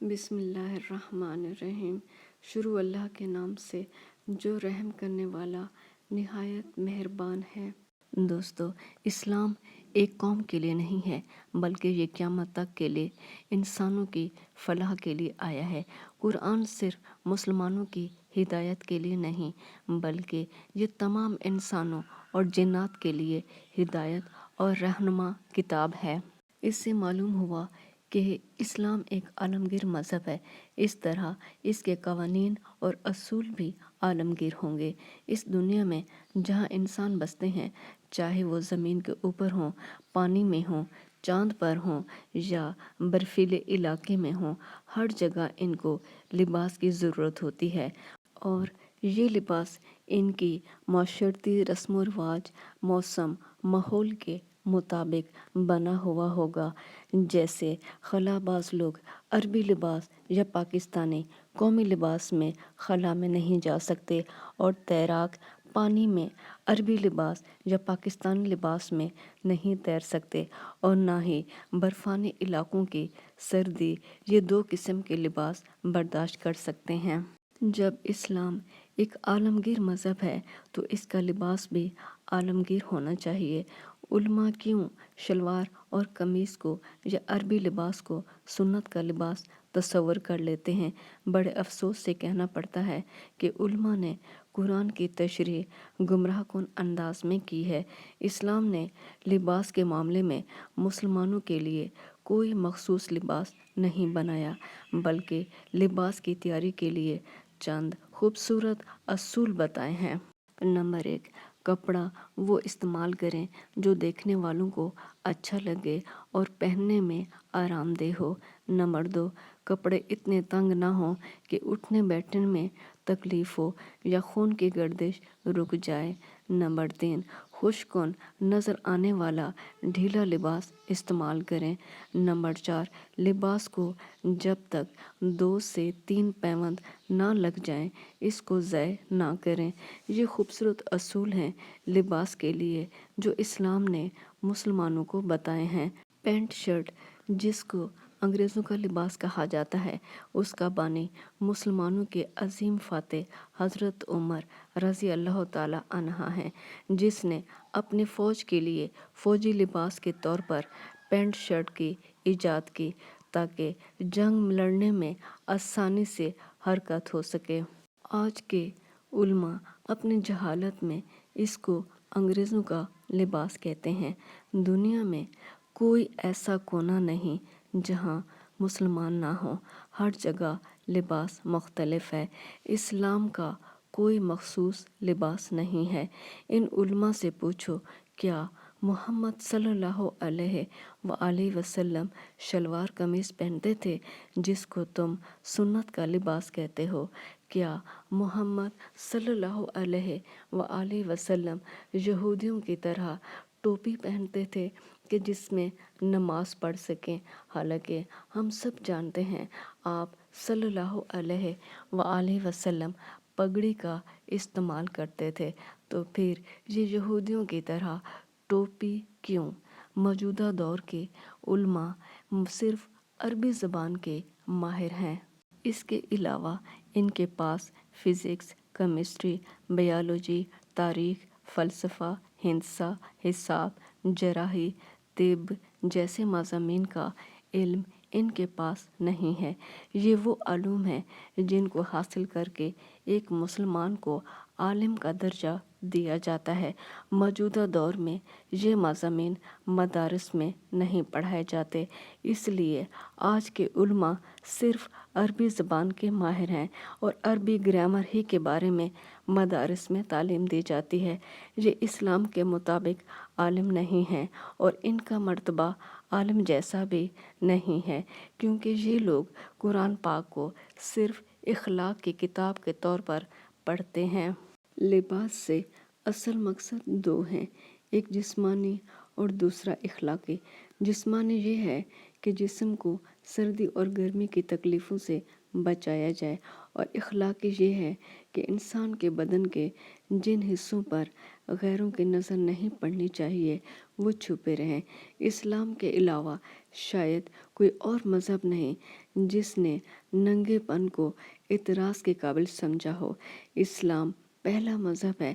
بسم اللہ الرحمن الرحیم۔ شروع اللہ کے نام سے جو رحم کرنے والا نہایت مہربان ہے۔ دوستو، اسلام ایک قوم کے لیے نہیں ہے بلکہ یہ قیامت تک کے لیے انسانوں کی فلاح کے لیے آیا ہے۔ قرآن صرف مسلمانوں کی ہدایت کے لیے نہیں بلکہ یہ تمام انسانوں اور جنات کے لیے ہدایت اور رہنما کتاب ہے۔ اس سے معلوم ہوا کہ اسلام ایک عالمگیر مذہب ہے، اس طرح اس کے قوانین اور اصول بھی عالمگیر ہوں گے۔ اس دنیا میں جہاں انسان بستے ہیں، چاہے وہ زمین کے اوپر ہوں، پانی میں ہوں، چاند پر ہوں یا برفیلے علاقے میں ہوں، ہر جگہ ان کو لباس کی ضرورت ہوتی ہے، اور یہ لباس ان کی معاشرتی رسم و رواج، موسم، ماحول کے مطابق بنا ہوا ہوگا۔ جیسے خلا باز لوگ عربی لباس یا پاکستانی قومی لباس میں خلا میں نہیں جا سکتے، اور تیراک پانی میں عربی لباس یا پاکستانی لباس میں نہیں تیر سکتے، اور نہ ہی برفانی علاقوں کی سردی یہ دو قسم کے لباس برداشت کر سکتے ہیں۔ جب اسلام ایک عالمگیر مذہب ہے تو اس کا لباس بھی عالمگیر ہونا چاہیے۔ علماء کیوں شلوار اور قمیص کو یا عربی لباس کو سنت کا لباس تصور کر لیتے ہیں؟ بڑے افسوس سے کہنا پڑتا ہے کہ علماء نے قرآن کی تشریح گمراہ کن انداز میں کی ہے۔ اسلام نے لباس کے معاملے میں مسلمانوں کے لیے کوئی مخصوص لباس نہیں بنایا بلکہ لباس کی تیاری کے لیے چند خوبصورت اصول بتائے ہیں۔ نمبر 1، کپڑا وہ استعمال کریں جو دیکھنے والوں کو اچھا لگے اور پہننے میں آرام دہ ہو۔ نمبر 2، کپڑے اتنے تنگ نہ ہوں کہ اٹھنے بیٹھنے میں تکلیف ہو یا خون کی گردش رک جائے۔ نمبر 3، خشک کن نظر آنے والا ڈھیلا لباس استعمال کریں۔ نمبر 4، لباس کو جب تک 2 سے 3 پیوند نہ لگ جائیں اس کو ضائع نہ کریں۔ یہ خوبصورت اصول ہیں لباس کے لیے جو اسلام نے مسلمانوں کو بتائے ہیں۔ پینٹ شرٹ، جس کو انگریزوں کا لباس کہا جاتا ہے، اس کا بانی مسلمانوں کے عظیم فاتح حضرت عمر رضی اللہ تعالی عنہ ہیں، جس نے اپنے فوج کے لیے فوجی لباس کے طور پر پینٹ شرٹ کی ایجاد کی تاکہ جنگ لڑنے میں آسانی سے حرکت ہو سکے۔ آج کے علماء اپنی جہالت میں اس کو انگریزوں کا لباس کہتے ہیں۔ دنیا میں کوئی ایسا کونا نہیں جہاں مسلمان نہ ہوں، ہر جگہ لباس مختلف ہے۔ اسلام کا کوئی مخصوص لباس نہیں ہے۔ ان علماء سے پوچھو، کیا محمد صلی اللہ علیہ وآلہ وسلم شلوار قمیص پہنتے تھے جس کو تم سنت کا لباس کہتے ہو؟ کیا محمد صلی اللہ علیہ وآلہ وسلم یہودیوں کی طرح ٹوپی پہنتے تھے کہ جس میں نماز پڑھ سکیں؟ حالانکہ ہم سب جانتے ہیں آپ صلی اللہ علیہ وآلہ وسلم پگڑی کا استعمال کرتے تھے، تو پھر یہ یہودیوں کی طرح ٹوپی کیوں؟ موجودہ دور کے علماء صرف عربی زبان کے ماہر ہیں۔ اس کے علاوہ ان کے پاس فزکس، کیمسٹری، بائیولوجی، تاریخ، فلسفہ، ہندسہ، حساب، جراحی، طب جیسے مضامین کا علم ان کے پاس نہیں ہے۔ یہ وہ علوم ہیں جن کو حاصل کر کے ایک مسلمان کو عالم کا درجہ دیا جاتا ہے۔ موجودہ دور میں یہ مضامین مدارس میں نہیں پڑھائے جاتے، اس لیے آج کے علماء صرف عربی زبان کے ماہر ہیں اور عربی گرامر ہی کے بارے میں مدارس میں تعلیم دی جاتی ہے۔ یہ اسلام کے مطابق عالم نہیں ہیں اور ان کا مرتبہ عالم جیسا بھی نہیں ہے، کیونکہ یہ لوگ قرآن پاک کو صرف اخلاق کی کتاب کے طور پر پڑھتے ہیں۔ لباس سے اصل مقصد 2 ہیں، ایک جسمانی اور دوسرا اخلاقی۔ جسمانی یہ ہے کہ جسم کو سردی اور گرمی کی تکلیفوں سے بچایا جائے، اور اخلاقی یہ ہے کہ انسان کے بدن کے جن حصوں پر غیروں کی نظر نہیں پڑنی چاہیے وہ چھپے رہیں۔ اسلام کے علاوہ شاید کوئی اور مذہب نہیں جس نے ننگے پن کو اعتراض کے قابل سمجھا ہو۔ اسلام پہلا مذہب ہے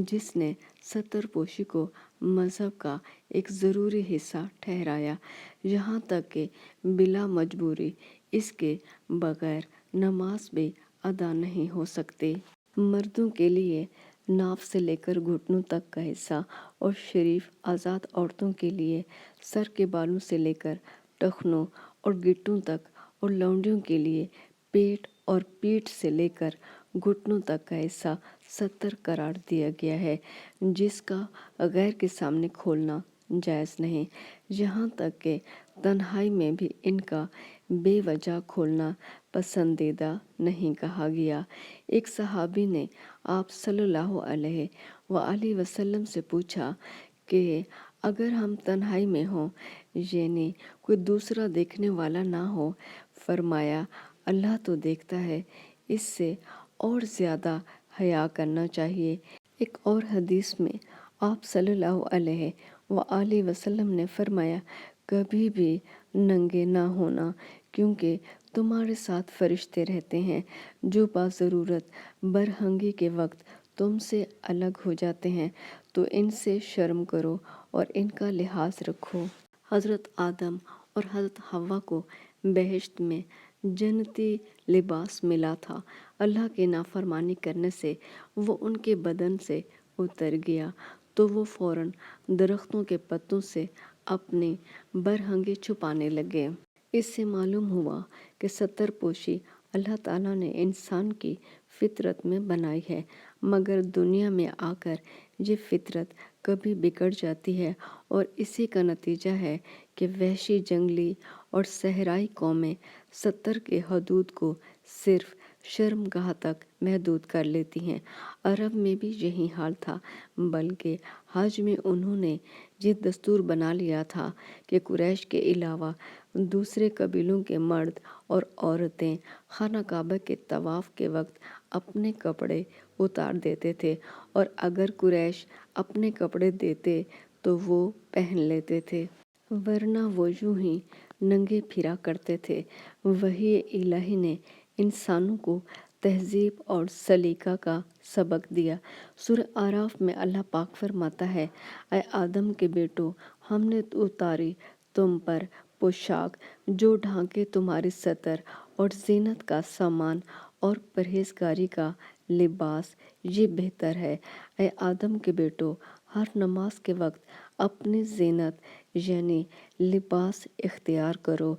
جس نے ستر پوشی کو مذہب کا ایک ضروری حصہ ٹھہرایا، یہاں تک کہ بلا مجبوری اس کے بغیر نماز بھی ادا نہیں ہو سکتی۔ مردوں کے لیے ناف سے لے کر گھٹنوں تک کا حصہ اور شریف آزاد عورتوں کے لیے سر کے بالوں سے لے کر ٹخنوں اور گٹوں تک، اور لونڈیوں کے لیے پیٹ اور پیٹھ سے لے کر گھٹنوں تک کا حصہ 70 قرار دیا گیا ہے، جس کا غیر کے سامنے کھولنا جائز نہیں، یہاں تک کہ تنہائی میں بھی ان کا بے وجہ کھولنا پسندیدہ نہیں کہا گیا۔ ایک صحابی نے آپ صلی اللہ علیہ وآلہ وسلم سے پوچھا کہ اگر ہم تنہائی میں ہوں، یعنی کوئی دوسرا دیکھنے والا نہ ہو، فرمایا اللہ تو دیکھتا ہے، اس سے اور زیادہ حیا کرنا چاہیے۔ ایک اور حدیث میں آپ صلی اللہ علیہ وآلہ وسلم نے فرمایا کبھی بھی ننگے نہ ہونا، کیونکہ تمہارے ساتھ فرشتے رہتے ہیں جو باضرورت برہنگی کے وقت تم سے الگ ہو جاتے ہیں، تو ان سے شرم کرو اور ان کا لحاظ رکھو۔ حضرت آدم اور حضرت حوا کو بہشت میں جنتی لباس ملا تھا، اللہ کی نافرمانی کرنے سے وہ ان کے بدن سے اتر گیا تو وہ فوراً درختوں کے پتوں سے اپنی برہنگی چھپانے لگے۔ اس سے معلوم ہوا کہ 70 پوشی اللہ تعالیٰ نے انسان کی فطرت میں بنائی ہے، مگر دنیا میں آ کر یہ فطرت کبھی بگڑ جاتی ہے، اور اسی کا نتیجہ ہے کہ وحشی جنگلی اور صحرائی قومیں 70 کے حدود کو صرف شرمگاہ تک محدود کر لیتی ہیں۔ عرب میں بھی یہی حال تھا، بلکہ حج میں انہوں نے یہ دستور بنا لیا تھا کہ قریش کے علاوہ دوسرے قبیلوں کے مرد اور عورتیں خانہ کعبہ کے طواف کے وقت اپنے کپڑے اتار دیتے تھے، اور اگر قریش اپنے کپڑے دیتے تو وہ پہن لیتے تھے، ورنہ وہ یوں ہی ننگے پھرا کرتے تھے۔ وحی الہی نے انسانوں کو تہذیب اور سلیقہ کا سبق دیا۔ سورہ اعراف میں اللہ پاک فرماتا ہے، اے آدم کے بیٹو، ہم نے اتاری تم پر پوشاک جو ڈھانکے تمہاری ستر اور زینت کا سامان اور پرہیزگاری کا لباس، یہ بہتر ہے۔ اے آدم کے بیٹو، ہر نماز کے وقت اپنی زینت یعنی لباس اختیار کرو۔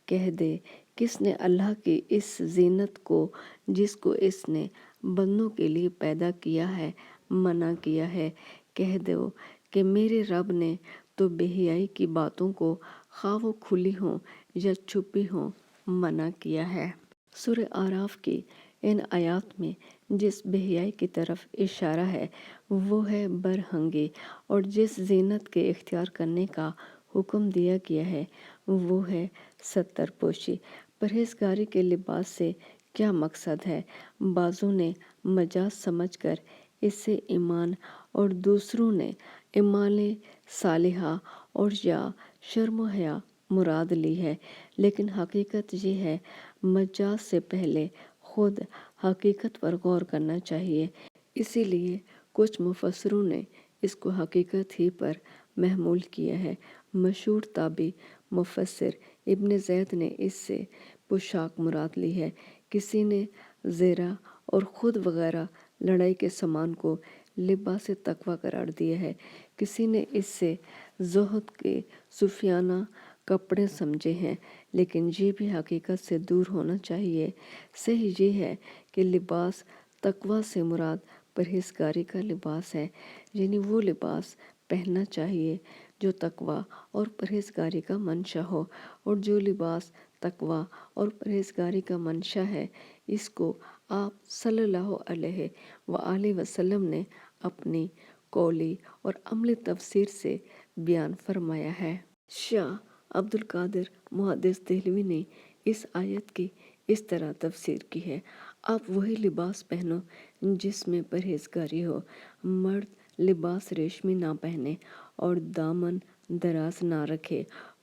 کہہ دے کس نے اللہ کی اس زینت کو، جس کو اس نے بندوں کے لیے پیدا کیا ہے، منع کیا ہے؟ کہہ دو کہ میرے رب نے تو بے حیائی کی باتوں کو خواہ وہ کھلی ہوں یا چھپی ہوں منع کیا ہے۔ سورہ اعراف کی ان آیات میں جس بے حیائی کی طرف اشارہ ہے وہ ہے برہنگی، اور جس زینت کے اختیار کرنے کا حکم دیا گیا ہے وہ ہے 70 پوشی۔ پرہیزگاری کے لباس سے کیا مقصد ہے؟ بعضوں نے مجاز سمجھ کر اسے ایمان اور دوسروں نے اعمال صالحہ اور یا شرم و حیا مراد لی ہے، لیکن حقیقت یہ ہے مجاز سے پہلے خود حقیقت پر غور کرنا چاہیے۔ اسی لیے کچھ مفسروں نے اس کو حقیقت ہی پر محمول کیا ہے۔ مشہور تابعی مفسر ابن زید نے اس سے پوشاک مراد لی ہے۔ کسی نے زرہ اور خود وغیرہ لڑائی کے سامان کو لباس تقویٰ قرار دیا ہے۔ کسی نے اس سے زہد کے صوفیانہ کپڑے سمجھے ہیں، لیکن یہ بھی حقیقت سے دور ہونا چاہیے۔ صحیح یہ ہے کہ لباس تقویٰ سے مراد پرہیزگاری کا لباس ہے، یعنی وہ لباس پہننا چاہیے جو تقویٰ اور پرہیزگاری کا منشا ہو، اور جو لباس تقویٰ اور پرہیزگاری کا منشا ہے اس کو آپ صلی اللہ علیہ وآلہ وسلم نے اپنی قولی اور عملی تفسیر سے بیان فرمایا ہے۔ شاہ عبد القادر محدث دہلوی نے اس آیت کی اس طرح تفسیر کی ہے، آپ وہی لباس پہنو جس میں پرہیزگاری ہو۔ مرد لباس ریشمی نہ پہنے اور دامن دراز نہ رکھے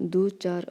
2-4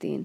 3,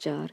4,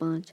5,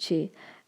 6,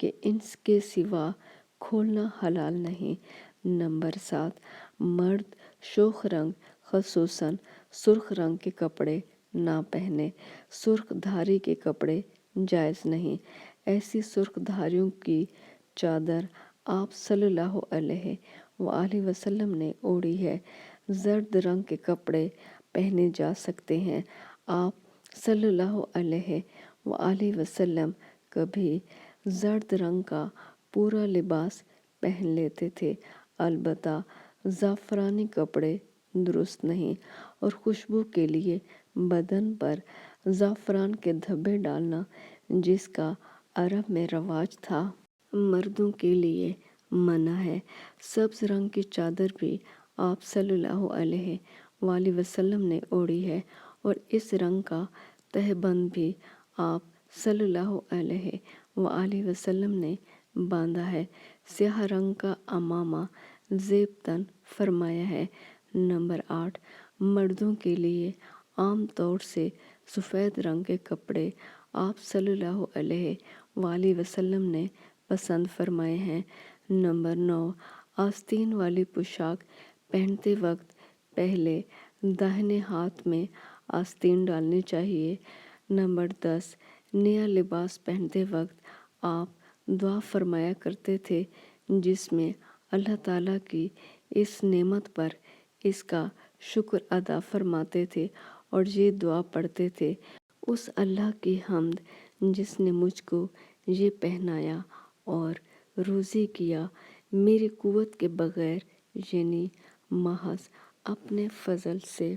کہ ان کے سوا کھولنا حلال نہیں۔ نمبر 7، مرد شوخ رنگ خصوصاً سرخ رنگ کے کپڑے نہ پہنے۔ سرخ دھاری کے کپڑے جائز نہیں۔ ایسی سرخ دھاریوں کی چادر آپ صلی اللہ علیہ وآلہ وسلم نے اوڑھی ہے۔ زرد رنگ کے کپڑے پہنے جا سکتے ہیں۔ آپ صلی اللہ علیہ وآلہ وسلم کبھی زرد رنگ کا پورا لباس پہن لیتے تھے۔ البتہ زعفرانی کپڑے درست نہیں، اور خوشبو کے لیے بدن پر زعفران کے دھبے ڈالنا جس کا عرب میں رواج تھا، مردوں کے لیے منع ہے۔ سبز رنگ کی چادر بھی آپ صلی اللہ علیہ وآلہ وسلم نے اوڑھی ہے، اور اس رنگ کا تہبند بھی آپ صلی اللہ علیہ وآلہ وسلم نے باندھا ہے۔ سیاہ رنگ کا عمامہ زیب تن فرمایا ہے۔ نمبر 8، مردوں کے لیے عام طور سے سفید رنگ کے کپڑے آپ صلی اللہ علیہ وآلہ وسلم نے پسند فرمائے ہیں۔ نمبر 9، آستین والی پوشاک پہنتے وقت پہلے داہنے ہاتھ میں آستین ڈالنی چاہیے۔ نمبر 10، نیا لباس پہنتے وقت آپ دعا فرمایا کرتے تھے جس میں اللہ تعالیٰ کی اس نعمت پر اس کا شکر ادا فرماتے تھے اور یہ دعا پڑھتے تھے: اس اللہ کی حمد جس نے مجھ کو یہ پہنایا اور روزی کیا میری قوت کے بغیر، یعنی محض اپنے فضل سے۔